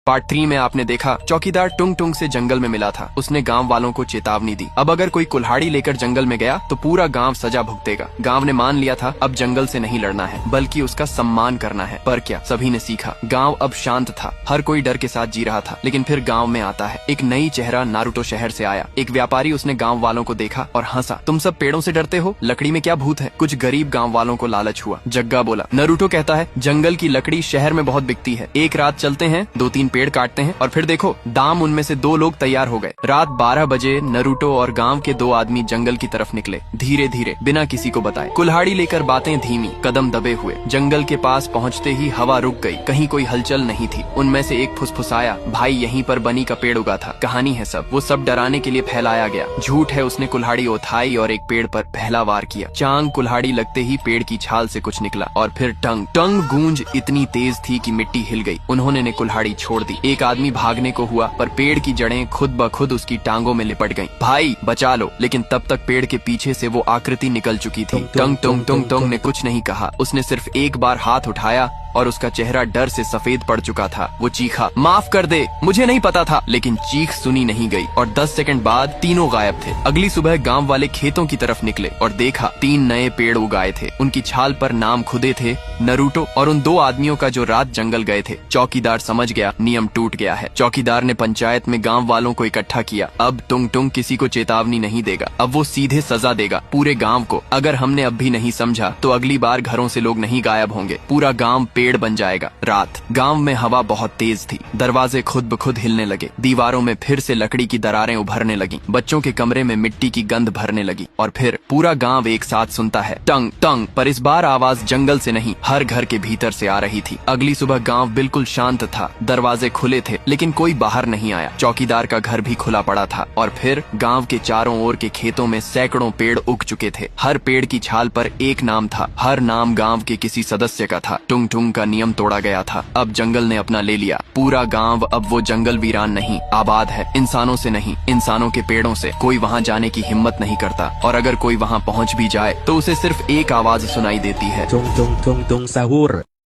Part 3 में आपने देखा चौकीदार टुंग टुंग से जंगल में मिला था। उसने गांव वालों को चेतावनी दी, अब अगर कोई कुल्हाड़ी लेकर जंगल में गया तो पूरा गांव सजा भुगतेगा। गांव ने मान लिया था अब जंगल से नहीं लड़ना है बल्कि उसका सम्मान करना है। पर क्या सभी ने सीखा? गांव अब शांत था, हर कोई डर के साथ जी रहा था। लेकिन फिर गांव में आता है एक नई चेहरा। नारुतो शहर से आया एक व्यापारी। उसने गांव वालों को देखा और हंसा। तुम सब पेड़ों से डरते हो, लकड़ी में क्या भूत है? कुछ गरीब गांव वालों को लालच हुआ। जग्गा बोला, नारुतो कहता है जंगल की लकड़ी शहर में बहुत बिकती है, एक रात चलते हैं, 2-3 पेड़ काटते हैं और फिर देखो दाम उनमें से 2 लोग तैयार हो गए। रात 12 बजे नारुतो और गांव के 2 आदमी जंगल की तरफ निकले, धीरे धीरे बिना किसी को बताए। कुल्हाड़ी लेकर, बातें धीमी, कदम दबे हुए। जंगल के पास पहुंचते ही हवा रुक गई, कहीं कोई हलचल नहीं थी। उनमें से एक फुसफुसाया, भाई यहीं पर बनी का पेड़ उगा था। कहानी है सब, वो सब डराने के लिए फैलाया गया। झूठ है। उसने कुल्हाड़ी उठाई और एक पेड़ पर पहला वार किया। चांग कुल्हाड़ी लगते ही पेड़ की छाल से कुछ निकला और फिर टंग टंग। गूंज इतनी तेज थी कि मिट्टी हिल गई। उन्होंने ने कुल्हाड़ी छोड़ दी। एक आदमी भागने को हुआ पर पेड़ की जड़ें खुद ब खुद उसकी टांगों में लिपट गईं। भाई बचा लो। लेकिन तब तक पेड़ के पीछे से वो आकृति निकल चुकी थी। टंग टंग टंग टंग ने कुछ नहीं कहा। उसने सिर्फ एक बार हाथ उठाया और उसका चेहरा डर से सफेद पड़ चुका था। वो चीखा, माफ कर दे, मुझे नहीं पता था। लेकिन चीख सुनी नहीं गई और 10 सेकंड बाद तीनों गायब थे। अगली सुबह गांव वाले खेतों की तरफ निकले और देखा 3 नए पेड़ उगाए थे। उनकी छाल पर नाम खुदे थे, नारुतो और उन 2 आदमियों का जो रात जंगल गए थे। चौकीदार समझ गया नियम टूट गया है। चौकीदार ने पंचायत में गांव वालों को इकट्ठा किया। अब टुंग टुंग किसी को चेतावनी नहीं देगा, अब वो सीधे सजा देगा पूरे गांव को। अगर हमने अब भी नहीं समझा तो अगली बार घरों से लोग नहीं गायब होंगे, पूरा गांव पेड़ बन जाएगा। रात गांव में हवा बहुत तेज थी। दरवाजे खुद ब खुद हिलने लगे। दीवारों में फिर से लकड़ी की दरारें उभरने लगी। बच्चों के कमरे में मिट्टी की गंध भरने लगी। और फिर पूरा गांव एक साथ सुनता है, टंग टंग। पर इस बार आवाज जंगल से नहीं, हर घर के भीतर से आ रही थी। अगली सुबह गांव बिल्कुल शांत था। दरवाजे खुले थे लेकिन कोई बाहर नहीं आया। चौकीदार का घर भी खुला पड़ा था। और फिर गांव के चारों ओर के खेतों में सैकड़ों पेड़ उग चुके थे। हर पेड़ की छाल पर एक नाम था। हर नाम गांव के किसी सदस्य का था। टुंग टुंग का नियम तोड़ा गया था। अब जंगल ने अपना ले लिया। पूरा गांव अब वो जंगल वीरान नहीं, आबाद है। इंसानों से नहीं, इंसानों के पेड़ों से। कोई वहां जाने की हिम्मत नहीं करता और अगर कोई वहां पहुंच भी जाए तो उसे सिर्फ एक आवाज सुनाई देती है, Tung tung tung tung sahur.